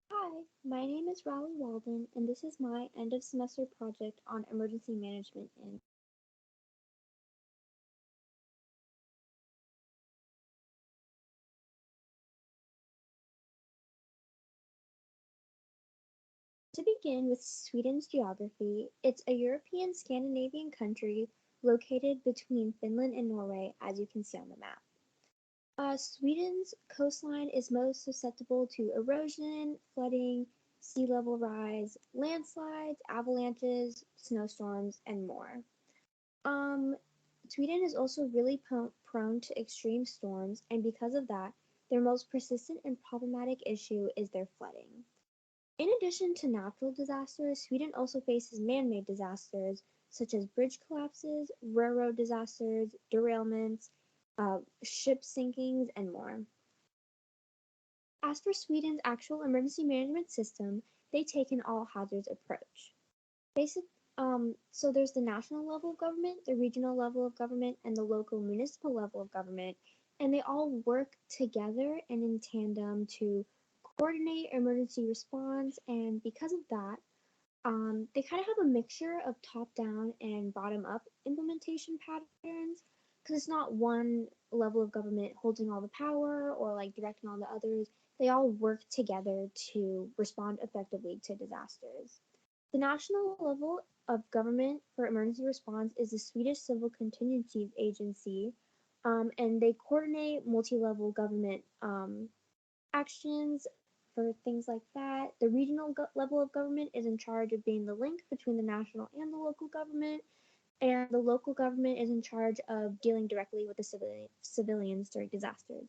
Hi, my name is Riley Walden, and this is my end of semester project on emergency management in. To begin with Sweden's geography, it's a European Scandinavian country located between Finland and Norway, as you can see on the map. Sweden's coastline is most susceptible to erosion, flooding, sea level rise, landslides, avalanches, snowstorms, and more. Um, Sweden is also really prone to extreme storms, and because of that, their most persistent and problematic issue is their flooding. In addition to natural disasters, Sweden also faces man made disasters such as bridge collapses, railroad disasters, derailments, ship sinkings, and more. As for Sweden's actual emergency management system, they take an all hazards approach. Basic, so there's the national level of government, the regional level of government, and the local municipal level of government, and they all work together and in tandem to coordinate emergency response. And because of that, they kind of have a mixture of top down and bottom up implementation patterns because it's not one level of government holding all the power or like directing all the others. They all work together to respond effectively to disasters. The national level of government for emergency response is the Swedish Civil Contingencies Agency, and they coordinate multi level government actions for things like that. The regional level of government is in charge of being the link between the national and the local government, and the local government is in charge of dealing directly with the civilians during disasters.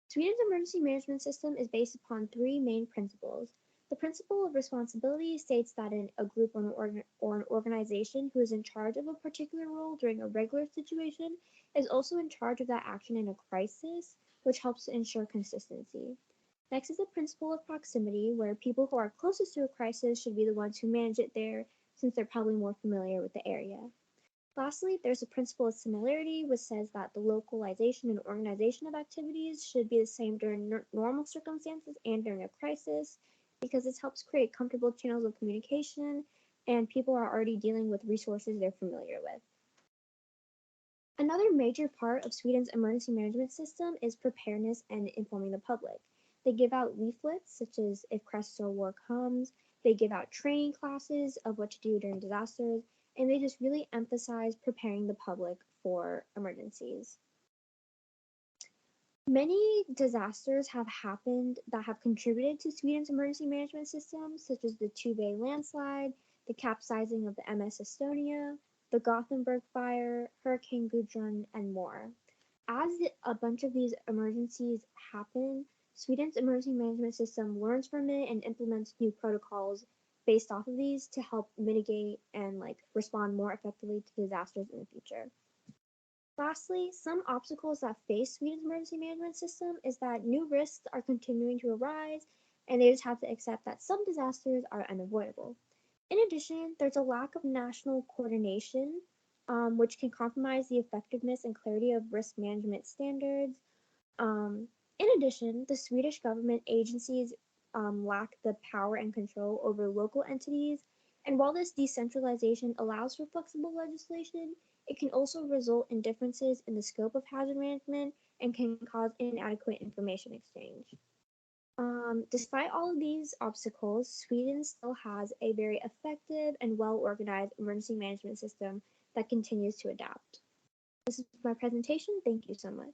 Sweden's emergency management system is based upon three main principles. The principle of responsibility states that a group or an organization who is in charge of a particular role during a regular situation is also in charge of that action in a crisis, which helps to ensure consistency. Next is the principle of proximity, where people who are closest to a crisis should be the ones who manage it there, since they're probably more familiar with the area. Lastly, there's a principle of similarity, which says that the localization and organization of activities should be the same during normal circumstances and during a crisis, because this helps create comfortable channels of communication and people are already dealing with resources they're familiar with. Another major part of Sweden's emergency management system is preparedness and informing the public. They give out leaflets, such as if crisis or war comes, they give out training classes of what to do during disasters, and they just really emphasize preparing the public for emergencies. Many disasters have happened that have contributed to Sweden's emergency management system, such as the Tuve landslide, the capsizing of the MS Estonia, the Gothenburg fire, Hurricane Gudrun, and more. As a bunch of these emergencies happen, Sweden's emergency management system learns from it and implements new protocols based off of these to help mitigate and like respond more effectively to disasters in the future. Lastly, some obstacles that face Sweden's emergency management system is that new risks are continuing to arise, and they just have to accept that some disasters are unavoidable. In addition, there's a lack of national coordination, which can compromise the effectiveness and clarity of risk management standards. In addition, the Swedish government agencies lack the power and control over local entities, and while this decentralization allows for flexible legislation, it can also result in differences in the scope of hazard management and can cause inadequate information exchange. Despite all of these obstacles, Sweden still has a very effective and well organized emergency management system that continues to adapt. This is my presentation. Thank you so much.